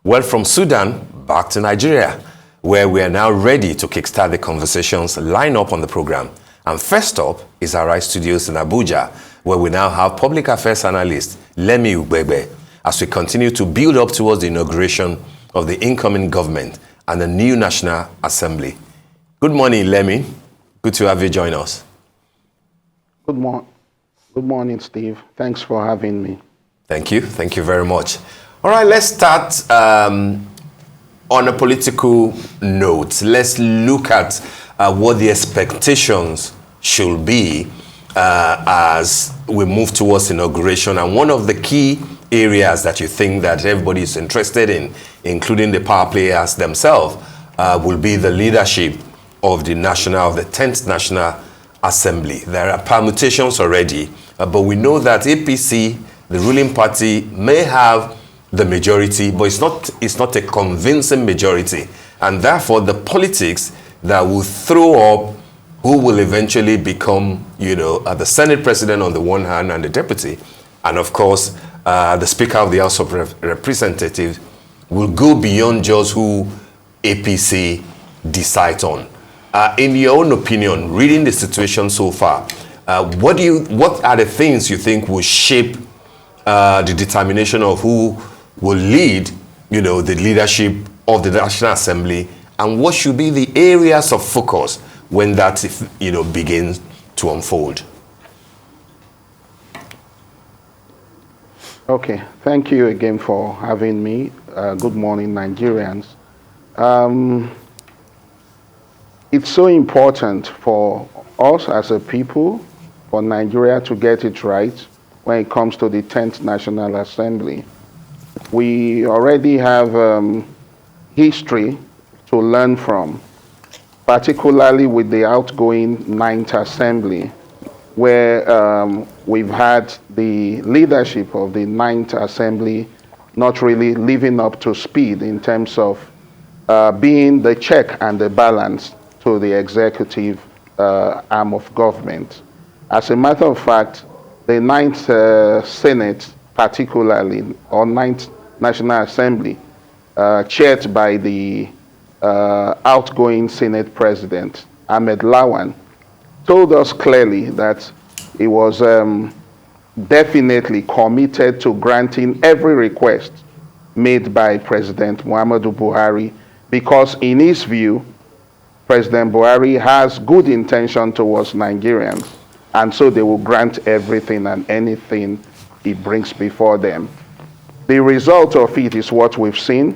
Well, from Sudan, back to Nigeria, where we are now ready to kickstart the conversations lined up on the program. And first up is our Rise Studios in Abuja, where we now have public affairs analyst Lemmy Ugbegbe, as we continue to build up towards the inauguration of the incoming government and the new National Assembly. Good morning, Lemmy. Good to have you join us. Good morning, Steve. Thanks for having me. Thank you. Thank you very much. All right, let's start on a political note. Let's look at what the expectations should be as we move towards inauguration. And one of the key areas that you think that everybody is interested in, including the power players themselves, will be the leadership of the 10th National Assembly. There are permutations already, but we know that APC, the ruling party, may have the majority, but it's not a convincing majority. And therefore, the politics that will throw up who will eventually become, the Senate President on the one hand and the deputy, and of course, the Speaker of the House of Representatives, will go beyond just who APC decides on. In your own opinion, reading the situation so far, what are the things you think will shape the determination of who will lead, the leadership of the National Assembly, and what should be the areas of focus when that, begins to unfold? Okay, thank you again for having me. Good morning, Nigerians. It's so important for us as a people, for Nigeria to get it right when it comes to the 10th National Assembly. We already have history to learn from, particularly with the outgoing 9th Assembly, where we've had the leadership of the 9th Assembly not really living up to speed in terms of being the check and the balance to the executive arm of government. As a matter of fact, the 9th Senate, particularly, or 9th National Assembly, chaired by the outgoing Senate President, Ahmed Lawan, told us clearly that he was definitely committed to granting every request made by President Muhammadu Buhari, because in his view, President Buhari has good intention towards Nigerians, and so they will grant everything and anything he brings before them. The result of it is what we've seen,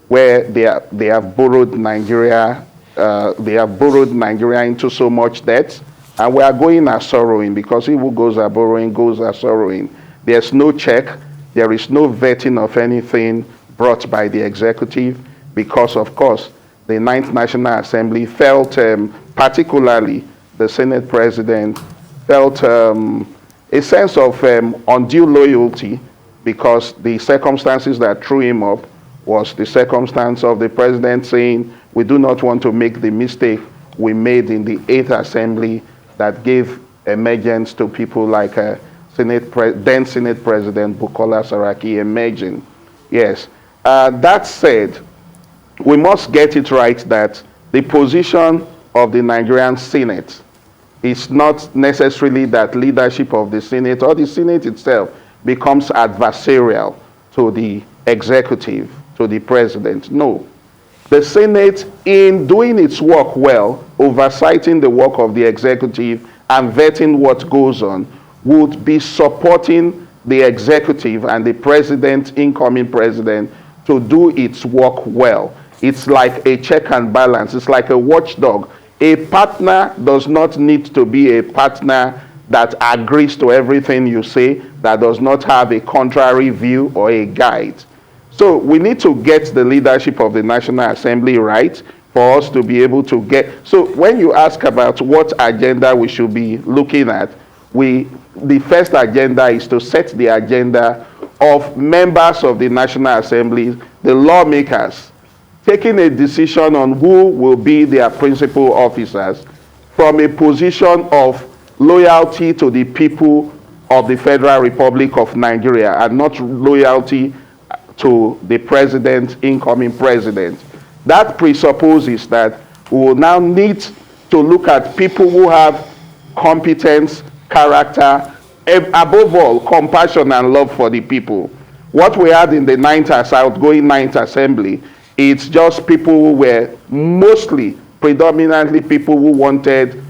where they have borrowed Nigeria. They have borrowed Nigeria into so much debt, and we are going a sorrowing, because he who goes a borrowing goes a sorrowing. There's no check. There is no vetting of anything brought by the executive, because, of course, the 9th National Assembly felt, particularly the Senate President, felt a sense of undue loyalty, because the circumstances that threw him up was the circumstance of the President saying, we do not want to make the mistake we made in the 8th Assembly that gave emergence to people like then Senate President Bukola Saraki emerging. Yes. That said, we must get it right that the position of the Nigerian Senate is not necessarily that leadership of the Senate or the Senate itself becomes adversarial to the executive, to the president. No. The Senate, in doing its work well, oversighting the work of the executive and vetting what goes on, would be supporting the executive and the president, incoming president, to do its work well. It's like a check and balance. It's like a watchdog. A partner does not need to be a partner that agrees to everything you say, that does not have a contrary view or a guide. So we need to get the leadership of the National Assembly right for us to be able to get. So when you ask about what agenda we should be looking at, the first agenda is to set the agenda of members of the National Assembly, the lawmakers, taking a decision on who will be their principal officers from a position of loyalty to the people of the Federal Republic of Nigeria, and not loyalty to the president, incoming president. That presupposes that we will now need to look at people who have competence, character, above all, compassion and love for the people. What we had in the outgoing Ninth Assembly, it's just people who were predominantly people who wanted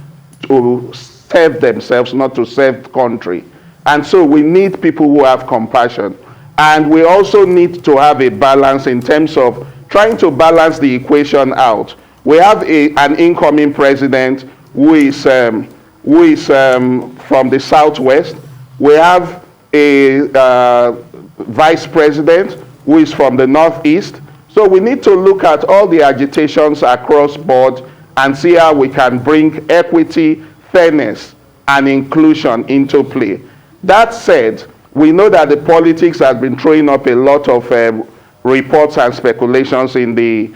to serve themselves, not to serve the country. And so we need people who have compassion. And we also need to have a balance in terms of trying to balance the equation out. We have an incoming president who is from the Southwest. We have a vice president who is from the Northeast. So we need to look at all the agitations across board and see how we can bring equity, fairness, and inclusion into play. That said, we know that the politics has been throwing up a lot of reports and speculations in the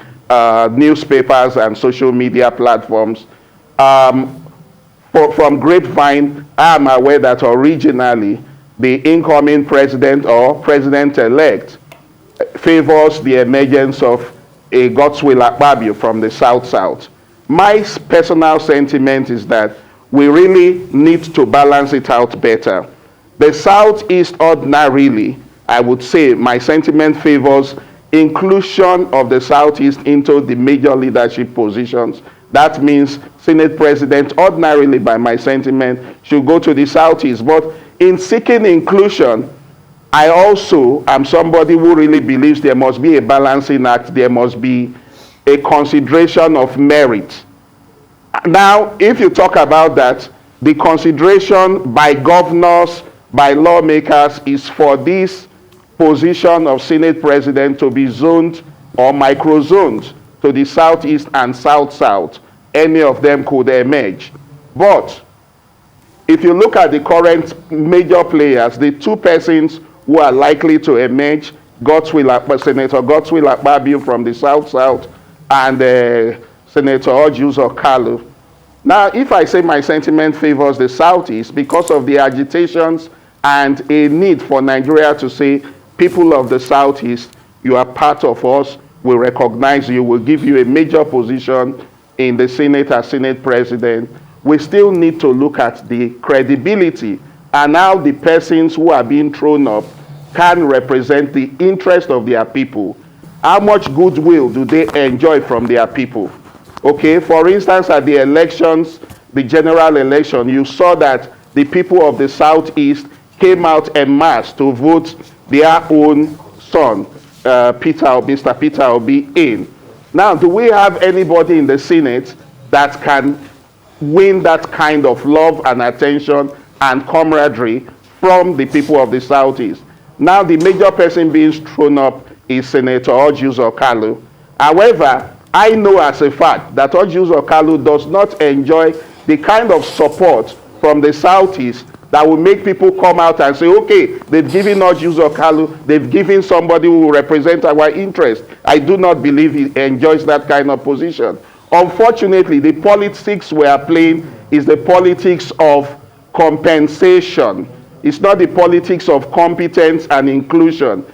newspapers and social media platforms. From grapevine, I am aware that originally the incoming president or president-elect favors the emergence of a Godswill Akpabio from the South-South. My personal sentiment is that we really need to balance it out better. The Southeast ordinarily, I would say, my sentiment favors inclusion of the Southeast into the major leadership positions. That means Senate President ordinarily, by my sentiment, should go to the Southeast. But in seeking inclusion, I also am somebody who really believes there must be a balancing act. There must be a consideration of merit. Now, if you talk about that, the consideration by governors, by lawmakers, is for this position of Senate President to be zoned or micro-zoned to the Southeast and South-South. Any of them could emerge. But if you look at the current major players, the two persons who are likely to emerge, Senator Godswill Akpabio from the South-South and Senator Orji Uzor Kalu. Now, if I say my sentiment favors the Southeast because of the agitations and a need for Nigeria to say, people of the Southeast, you are part of us, we recognize you, we'll give you a major position in the Senate as Senate President, we still need to look at the credibility and how the persons who are being thrown up can represent the interest of their people. How much goodwill do they enjoy from their people? Okay, for instance, at the elections, the general election, you saw that the people of the Southeast came out en masse to vote their own son, Mr. Peter Obi, in. Now, do we have anybody in the Senate that can win that kind of love and attention and camaraderie from the people of the Southeast? Now, the major person being thrown up is Senator Orji Uzor Kalu. However, I know as a fact that Orji Uzor Kalu does not enjoy the kind of support from the Southeast that will make people come out and say, okay, they've given Orji Uzor Kalu, they've given somebody who will represent our interest. I do not believe he enjoys that kind of position. Unfortunately, the politics we are playing is the politics of compensation. It's not the politics of competence and inclusion.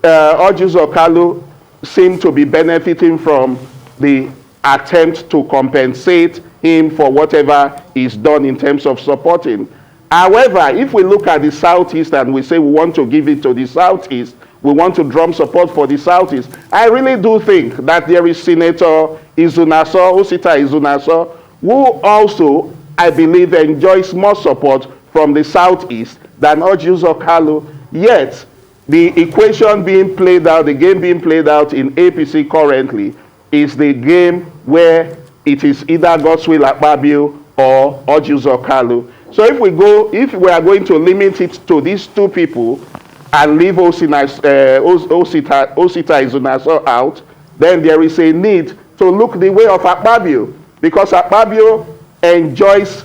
Orji Uzor Kalu seemed to be benefiting from the attempt to compensate him for whatever is done in terms of supporting. However, if we look at the Southeast and we say we want to give it to the Southeast, we want to drum support for the Southeast, I really do think that there is Senator Osita Izunaso, who also, I believe, enjoys more support from the Southeast than Orji Uzor Kalu. Yet, the equation being played out, the game being played out in APC currently is the game where it is either Godswill Akpabio or Orji Uzor Kalu. So if we are going to limit it to these two people and leave Osita Izunaso out, then there is a need to look the way of Akpabio, because Akpabio enjoys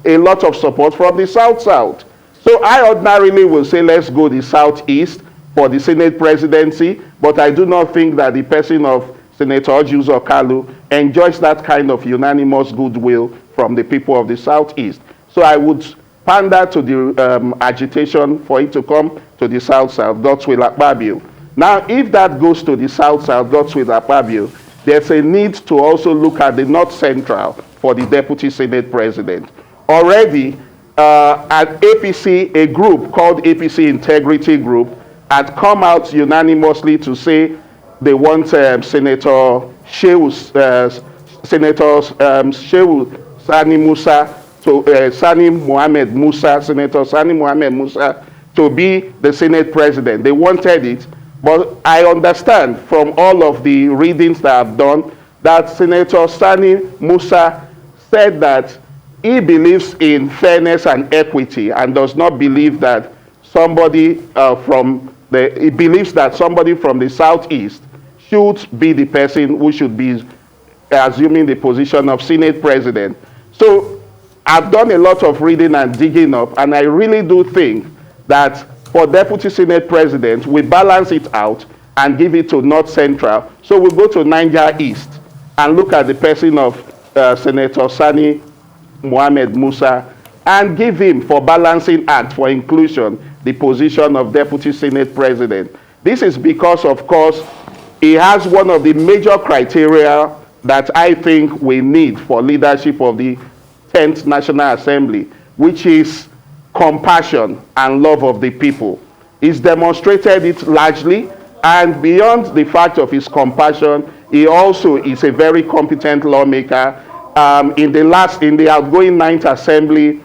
a lot of support from the South-South. So I ordinarily will say let's go the Southeast for the Senate presidency, but I do not think that the person of Senator Orji Uzor Kalu enjoys that kind of unanimous goodwill from the people of the Southeast. So I would pander to the agitation for it to come to the South-South, Godswill Akpabio. Now, if that goes to the South-South, God's with Akpabio, there's a need to also look at the North Central for the Deputy Senate President. Already, at APC, a group called APC Integrity Group had come out unanimously to say they want Senator Shehu Sani Musa to Sani Mohammed Musa, Senator Sani Mohammed Musa, to be the Senate President. They wanted it, but I understand from all of the readings that I've done that Senator Sani Musa said that he believes in fairness and equity and does not believe that somebody he believes that somebody from the Southeast should be the person who should be assuming the position of Senate President. So I've done a lot of reading and digging up, and I really do think that for Deputy Senate President, we balance it out and give it to North Central. So we go to Niger East and look at the person of Senator Sani Mohammed Musa and give him, for balancing act, for inclusion, the position of Deputy Senate President. This is because, of course, he has one of the major criteria that I think we need for leadership of the 10th National Assembly, which is compassion and love of the people. He's demonstrated it largely, and beyond the fact of his compassion, he also is a very competent lawmaker. In the outgoing 9th Assembly,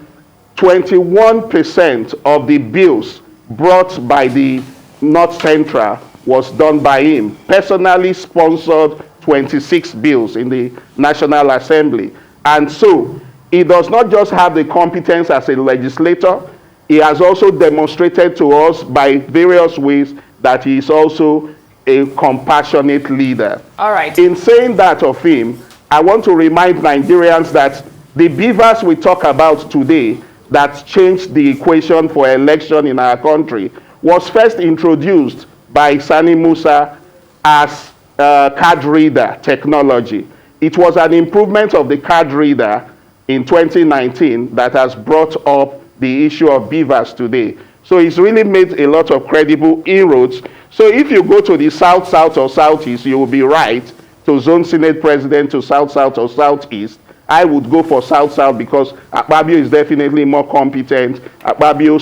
21% of the bills brought by the North Central was done by him. Personally sponsored 26 bills in the National Assembly. And so, he does not just have the competence as a legislator, he has also demonstrated to us by various ways that he is also a compassionate leader. All right. In saying that of him, I want to remind Nigerians that the beavers we talk about today that changed the equation for election in our country was first introduced by Sani Musa as card reader technology. It was an improvement of the card reader in 2019 that has brought up the issue of beavers today. So it's really made a lot of credible inroads. So if you go to the South-South or Southeast, you will be right to zone Senate President to South-South or Southeast. I would go for South-South because Akpabio is definitely more competent. Akpabio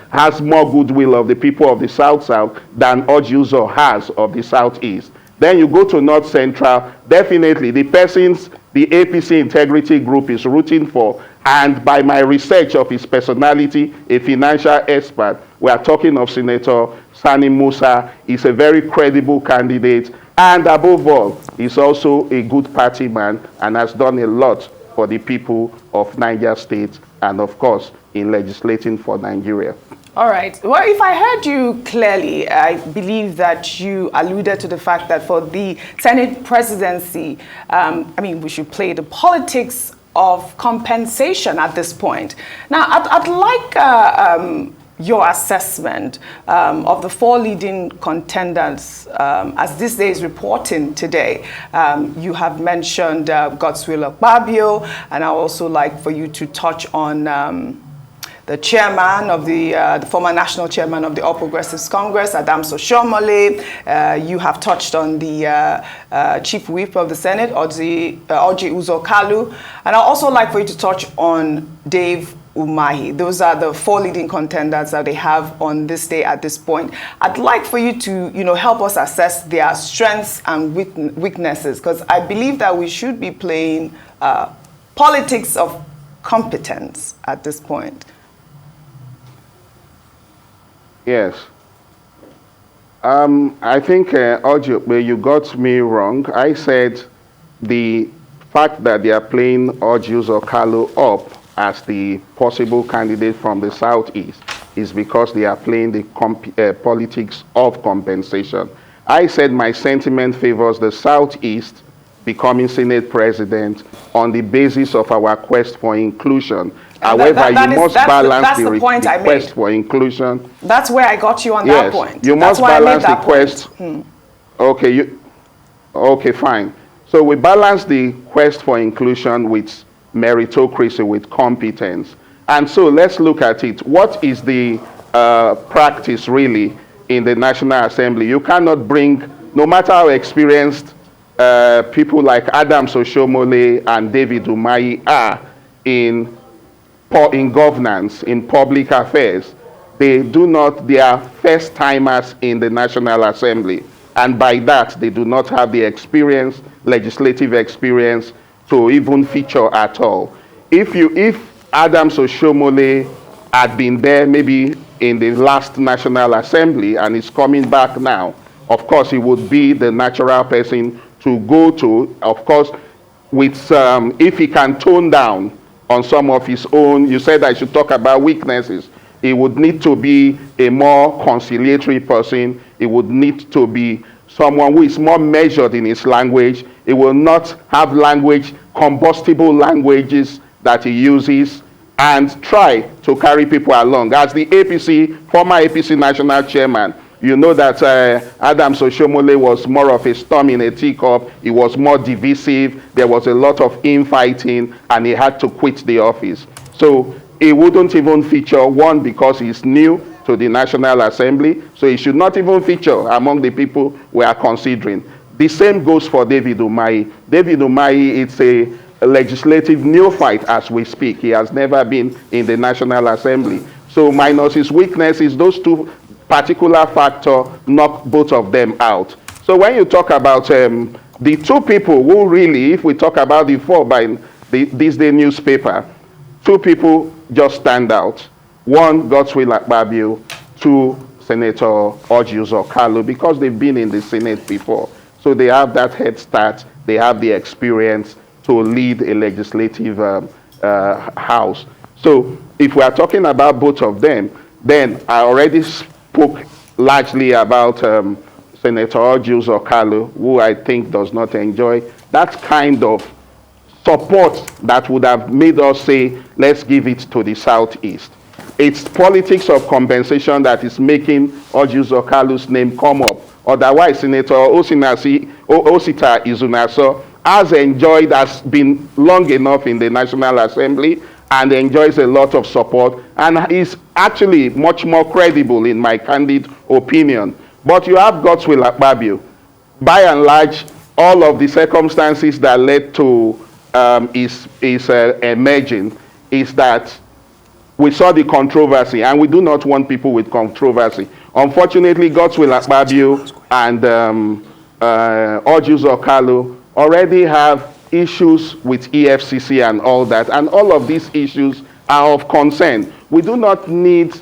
has more goodwill of the people of the South-South than Orji Uzor has of the Southeast. Then you go to North Central, definitely the persons the APC Integrity Group is rooting for, and by my research of his personality, a financial expert, we are talking of Senator Sani Musa. He's a very credible candidate, and above all, he's also a good party man and has done a lot for the people of Niger State and, of course, in legislating for Nigeria. All right. Well, if I heard you clearly, I believe that you alluded to the fact that for the Senate presidency, we should play the politics of compensation at this point. Now, I'd like your assessment of the four leading contenders as this day is reporting today. You have mentioned Godswill Akpabio, and I also like for you to touch on the chairman of the former national chairman of the All Progressives Congress, Adams Oshomole. You have touched on the chief whip of the Senate, Orji Uzor Kalu. And I'd also like for you to touch on Dave Umahi. Those are the four leading contenders that they have on this day at this point. I'd like for you to, help us assess their strengths and weaknesses, because I believe that we should be playing politics of competence at this point. Yes. I think, Ugbegbe, you got me wrong. I said the fact that they are playing Orji Uzor Kalu up as the possible candidate from the Southeast is because they are playing the politics of compensation. I said my sentiment favors the Southeast becoming Senate President on the basis of our quest for inclusion. However, you must balance the quest for inclusion. That's where I got you on that point. You must balance the quest. Okay, fine. So we balance the quest for inclusion with meritocracy, with competence. And so let's look at it. What is the practice really in the National Assembly. You cannot bring, no matter how experienced people like Adams Oshomole and David Umahi are in governance, in public affairs, they are first timers in the National Assembly. And by that, they do not have the experience, legislative experience, to even feature at all. If Adams Oshomole had been there maybe in the last National Assembly and is coming back now, of course, he would be the natural person to go to, of course, with if he can tone down on some of his own. You said I should talk about weaknesses. He would need to be a more conciliatory person. He would need to be someone who is more measured in his language. He will not have combustible languages that he uses, and try to carry people along. As the former APC national chairman, you know that Adams Oshomole was more of a storm in a teacup. He was more divisive. There was a lot of infighting, and he had to quit the office. So he wouldn't even feature, one, because he's new to the National Assembly, so he should not even feature among the people we are considering. The same goes for David Umahi. David Umahi, it's a legislative neophyte as we speak. He has never been in the National Assembly. So minus his weaknesses, those two particular factors knock both of them out. So when you talk about the two people who really, if we talk about the four by this day newspaper, two people just stand out. One, Godswill Akpabio. Two, Senator Orji Uzor Kalu, because they've been in the Senate before. So they have that head start. They have the experience to lead a legislative house. So if we are talking about both of them, then I already spoke largely about Senator Orji Uzor Kalu, who I think does not enjoy that kind of support that would have made us say, let's give it to the Southeast. It's politics of compensation that is making Orji Uzor Kalu's name come up. Otherwise, Senator Osita Izunaso has been long enough in the National Assembly and enjoys a lot of support, and is actually much more credible in my candid opinion. But you have Godswill Akpabio. By and large, all of the circumstances that led to his emerging is that we saw the controversy, and we do not want people with controversy. Unfortunately, Godswill Akpabio and Orji Uzor Kalu already have issues with EFCC and all that, and all of these issues are of concern. We do not need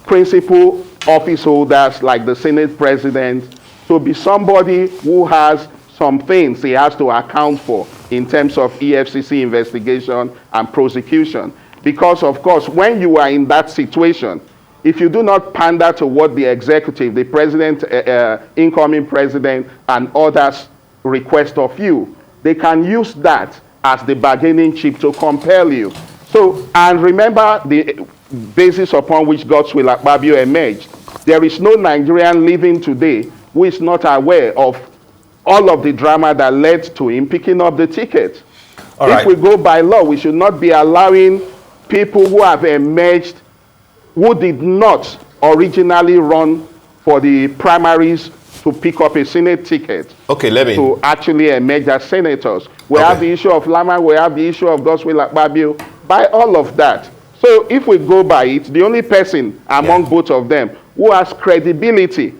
principal office holders like the Senate President to be somebody who has some things he has to account for in terms of EFCC investigation and prosecution. Because, of course, when you are in that situation, if you do not pander to what the executive, the president, incoming president, and others request of you, they can use that as the bargaining chip to compel you. So, and remember the basis upon which Godswill Akpabio emerged. There is no Nigerian living today who is not aware of all of the drama that led to him picking up the ticket. If we go by law, we should not be allowing people who have emerged, who did not originally run for the primaries to pick up a Senate ticket, to actually emerge as senators. We have the issue of Lama, we have the issue of Godswill Akpabio, by all of that. So if we go by it, the only person among both of them who has credibility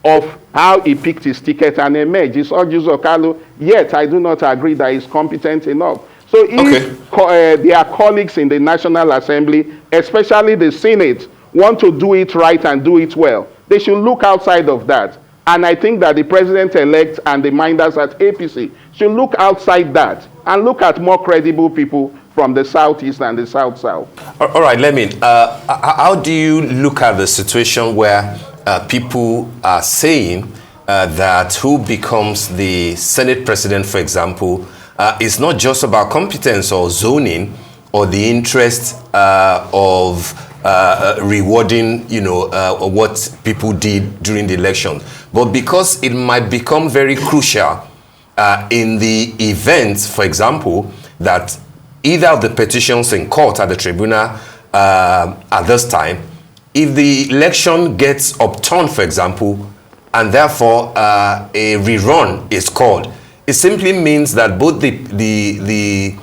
of how he picked his ticket and emerged is Orji Uzor Kalu, yet I do not agree that he's competent enough. So if their colleagues in the National Assembly, especially the Senate, want to do it right and do it well, they should look outside of that. And I think that the president-elect and the minders at APC should look outside that and look at more credible people from the Southeast and the South-South. All right, Lemmy, how do you look at the situation where people are saying that who becomes the Senate president, for example, is not just about competence or zoning or the interest of rewarding, what people did during the election, but because it might become very crucial in the event, for example, that either of the petitions in court at the tribunal at this time if the election gets upturned, for example, and therefore a rerun is called, it simply means that both the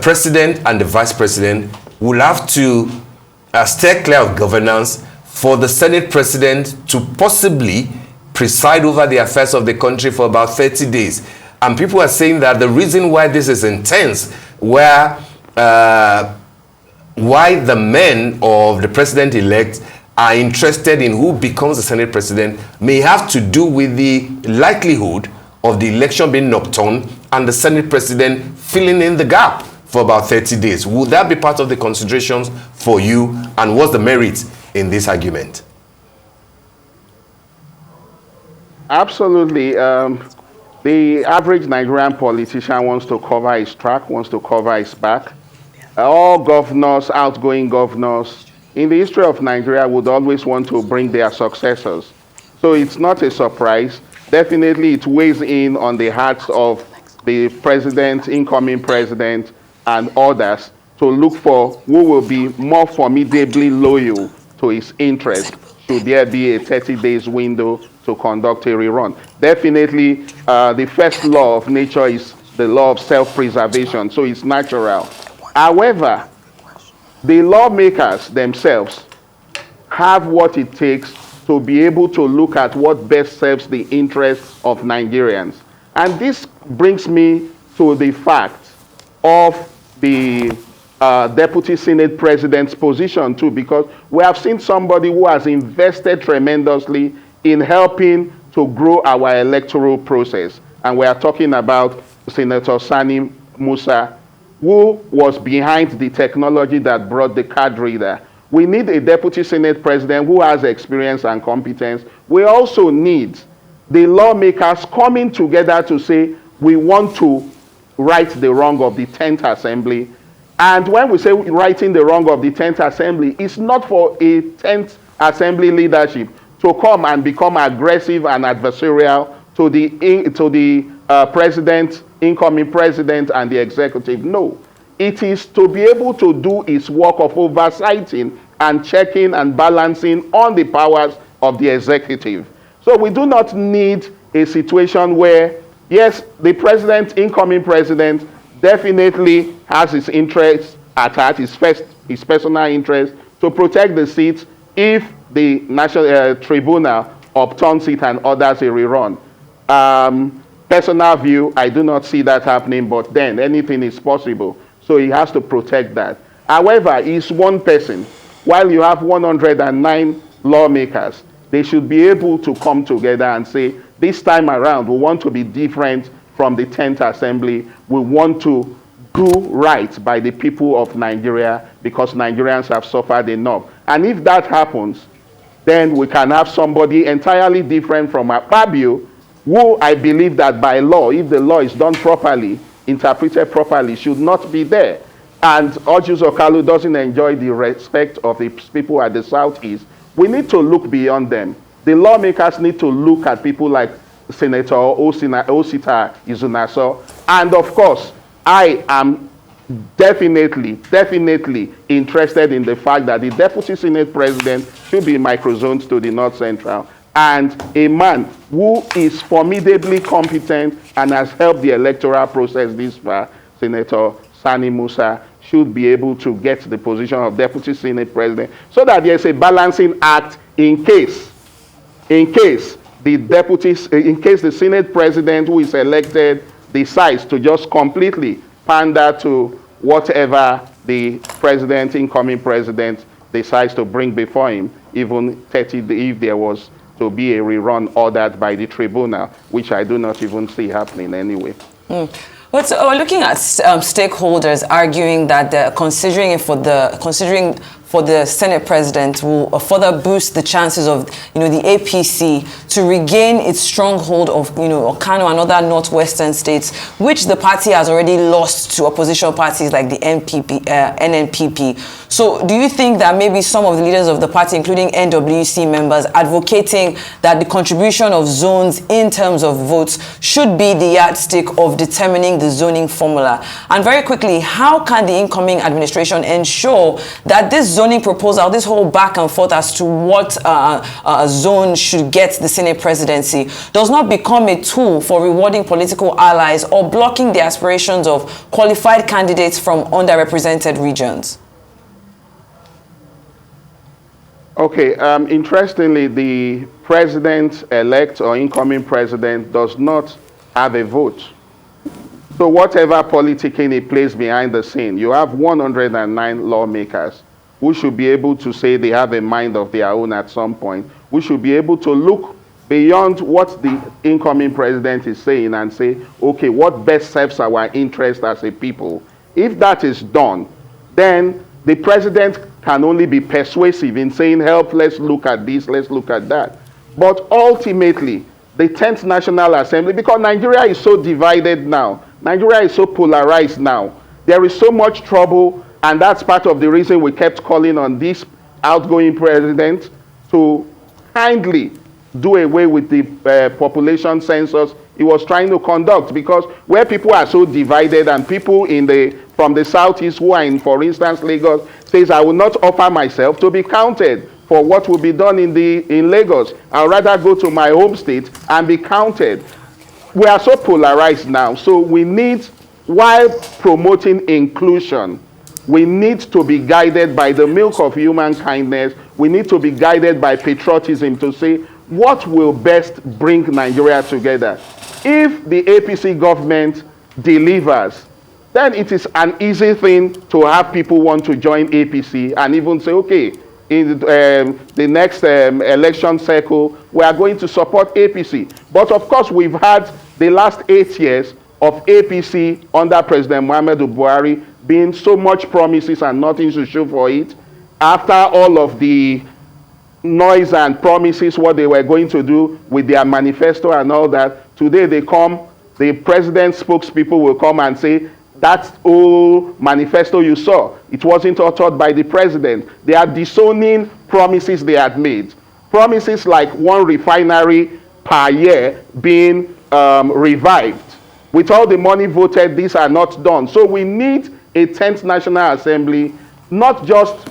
president and the vice president will have to steer clear of governance for the Senate president to possibly preside over the affairs of the country for about 30 days. And people are saying that the reason why this is intense, why the men of the president-elect are interested in who becomes the Senate president, may have to do with the likelihood of the election being upturned and the Senate president filling in the gap for about 30 days. Would that be part of the considerations for you, and what's the merit in this argument? Absolutely. The average Nigerian politician wants to cover his track, wants to cover his back. All governors, outgoing governors in the history of Nigeria would always want to bring their successors. So it's not a surprise. Definitely it weighs in on the hearts of the president, incoming president, and others to look for who will be more formidably loyal to his interest should there be a 30 days window to conduct a rerun. Definitely, the first law of nature is the law of self-preservation, so it's natural. However, the lawmakers themselves have what it takes to be able to look at what best serves the interests of Nigerians. And this brings me to the fact of the Deputy Senate President's position too, because we have seen somebody who has invested tremendously in helping to grow our electoral process. And we are talking about Senator Sani Musa, who was behind the technology that brought the card reader. We need a Deputy Senate President who has experience and competence. We also need the lawmakers coming together to say, we want to right the wrong of the 10th Assembly. And when we say righting the wrong of the 10th Assembly, it's not for a 10th Assembly leadership to come and become aggressive and adversarial to the president, incoming president, and the executive. No, it is to be able to do its work of oversighting and checking and balancing on the powers of the executive. So we do not need a situation where, yes, the president, incoming president, definitely has his interests at heart, his personal interest to protect the seat if the National Tribunal upturns it and orders a rerun. Personal view, I do not see that happening, but then anything is possible. So he has to protect that. However, he's one person. While you have 109 lawmakers, they should be able to come together and say, this time around, we want to be different from the 10th Assembly. We want to do right by the people of Nigeria because Nigerians have suffered enough. And if that happens, then we can have somebody entirely different from Akpabio, who I believe that by law, if the law is done properly, interpreted properly, should not be there. And Ojus Okalu doesn't enjoy the respect of the people at the Southeast. We need to look beyond them. The lawmakers need to look at people like Senator Osita Izunaso. And of course, I am definitely interested in the fact that the Deputy Senate President should be microzoned to the North Central. And a man who is formidably competent and has helped the electoral process this far, Senator Sani Musa, should be able to get the position of Deputy Senate President so that there's a balancing act in case the Senate President who is elected decides to just completely pander to whatever the incoming president decides to bring before him, even 30 if there was to be a rerun ordered by the tribunal, which I do not even see happening anyway. But we're looking at stakeholders arguing that they're considering for the Senate president will further boost the chances of the APC to regain its stronghold of Okano and other northwestern states, which the party has already lost to opposition parties like the NNPP. So do you think that maybe some of the leaders of the party, including NWC members, advocating that the contribution of zones in terms of votes should be the yardstick of determining the zoning formula? And very quickly, how can the incoming administration ensure that this zoning proposal, this whole back and forth as to what zone should get the Senate presidency, does not become a tool for rewarding political allies or blocking the aspirations of qualified candidates from underrepresented regions? Okay, interestingly, the president-elect or incoming president does not have a vote. So whatever politicking he plays behind the scene, you have 109 lawmakers who should be able to say they have a mind of their own at some point. We should be able to look beyond what the incoming president is saying and say, okay, what best serves our interest as a people? If that is done, then the president can only be persuasive in saying, help, let's look at this, let's look at that. But ultimately, the 10th National Assembly, because Nigeria is so divided now, Nigeria is so polarized now, there is so much trouble, and that's part of the reason we kept calling on this outgoing president to kindly do away with the population census he was trying to conduct, because where people are so divided and people from the southeast who are in, for instance, Lagos, says, I will not offer myself to be counted for what will be done in Lagos. I'd rather go to my home state and be counted. We are so polarized now, so we need, while promoting inclusion, we need to be guided by the milk of human kindness. We need to be guided by patriotism to say, what will best bring Nigeria together? If the APC government delivers, then it is an easy thing to have people want to join APC and even say, okay, in the next election cycle, we are going to support APC. But of course, we've had the last 8 years of APC under President Muhammadu Buhari being so much promises and nothing to show for it. After all of the noise and promises, what they were going to do with their manifesto and all that, today they come, the president's spokespeople will come and say, that old manifesto you saw, it wasn't authored by the president. They are disowning promises they had made. Promises like 1 refinery per year being revived. With all the money voted, these are not done. So we need a 10th National Assembly, not just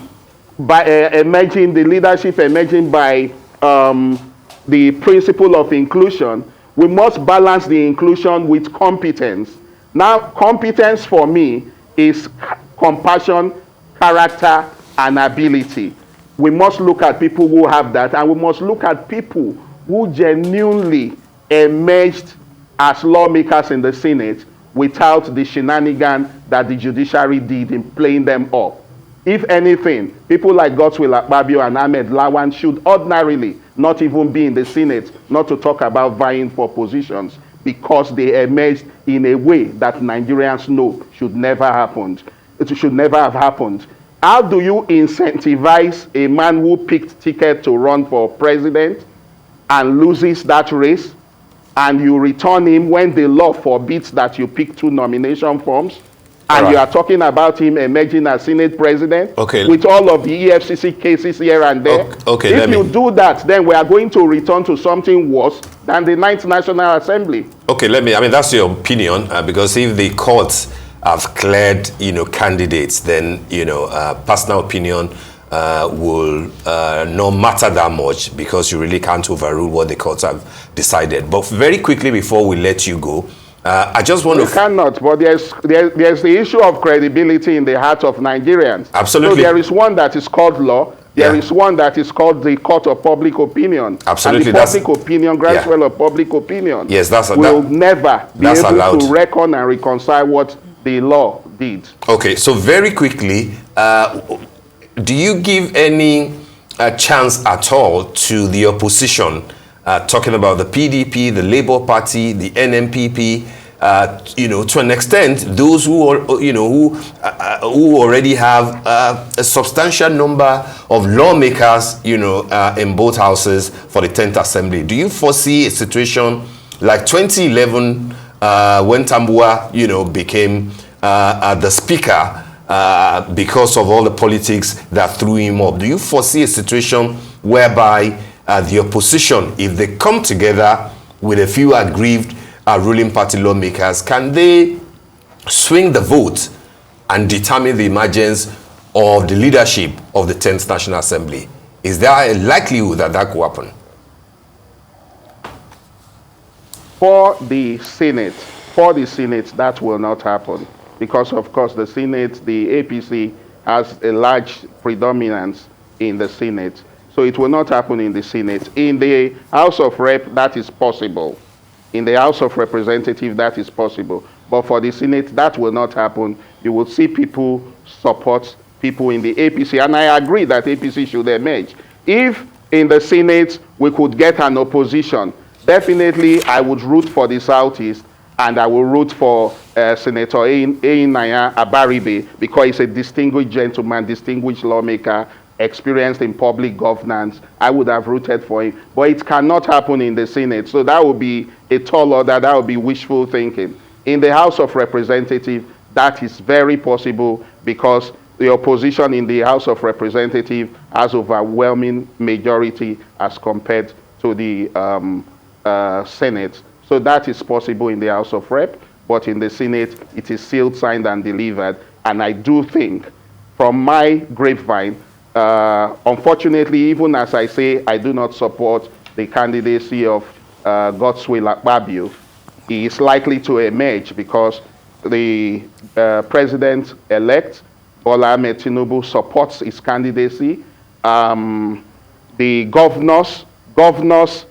by the leadership emerging by the principle of inclusion. We must balance the inclusion with competence. Now, competence for me is compassion, character, and ability. We must look at people who have that, and we must look at people who genuinely emerged as lawmakers in the Senate without the shenanigans that the judiciary did in playing them off. If anything, people like Godswill Akpabio and Ahmed Lawan should ordinarily not even be in the Senate, not to talk about vying for positions, because they emerged in a way that Nigerians know should never happen. It should never have happened. How do you incentivize a man who picked ticket to run for president and loses that race, and you return him when the law forbids that you pick 2 nomination forms, and you are talking about him emerging as Senate president with all of the EFCC cases here and there? If you do that, then we are going to return to something worse than the 9th National Assembly. Okay, I mean, that's your opinion, because if the courts have cleared, candidates, then, personal opinion will not matter that much, because you really can't overrule what the courts have decided. But very quickly before we let you go, I just want to... You cannot, but there's the issue of credibility in the heart of Nigerians. Absolutely. So there is one that is called law. There is one that is called the court of public opinion. Absolutely. And the public opinion, groundswell of public opinion, will never be able to reckon and reconcile what the law did. Okay, so very quickly, do you give any chance at all to the opposition, talking about the PDP, the Labour Party, the NMPP, to an extent, those who are, who already have a substantial number of lawmakers, in both houses for the 10th Assembly? Do you foresee a situation like 2011 when Tambuwa, became the Speaker because of all the politics that threw him up? Do you foresee a situation whereby the opposition, if they come together with a few aggrieved ruling party lawmakers, can they swing the vote and determine the emergence or the leadership of the 10th National Assembly? Is there a likelihood that that could happen? For the Senate, that will not happen because, of course, the Senate, the APC has a large predominance in the Senate. So it will not happen in the Senate. In the House of Rep, that is possible. In the House of Representatives, that is possible. But for the Senate, that will not happen. You will see people support people in the APC. And I agree that APC should emerge. If in the Senate we could get an opposition, definitely I would root for the Southeast, and I will root for Senator Einaya Abaribe, because he's a distinguished gentleman, distinguished lawmaker, experienced in public governance. I would have rooted for him. But it cannot happen in the Senate. So that would be a tall order. That would be wishful thinking. In the House of Representatives, that is very possible because the opposition in the House of Representatives has overwhelming majority as compared to the Senate. So that is possible in the House of Rep, but in the Senate, it is sealed, signed, and delivered. And I do think, from my grapevine, unfortunately, even as I say, I do not support the candidacy of Godswill Akpabio, he is likely to emerge because the president-elect, Bola Ahmed Tinubu, supports his candidacy. The governors,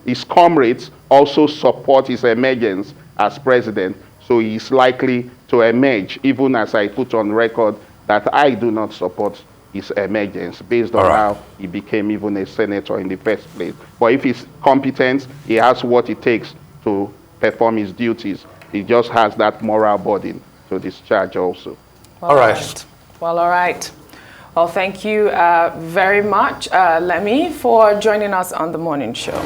his comrades, also support his emergence as president. So he is likely to emerge, even as I put on record that I do not support his emergence based on how he became even a senator in the first place. But if he's competent, he has what it takes to perform his duties. He just has that moral burden to discharge also. Well, all right. Well, all right. Well, thank you very much, Lemmy, for joining us on the morning show.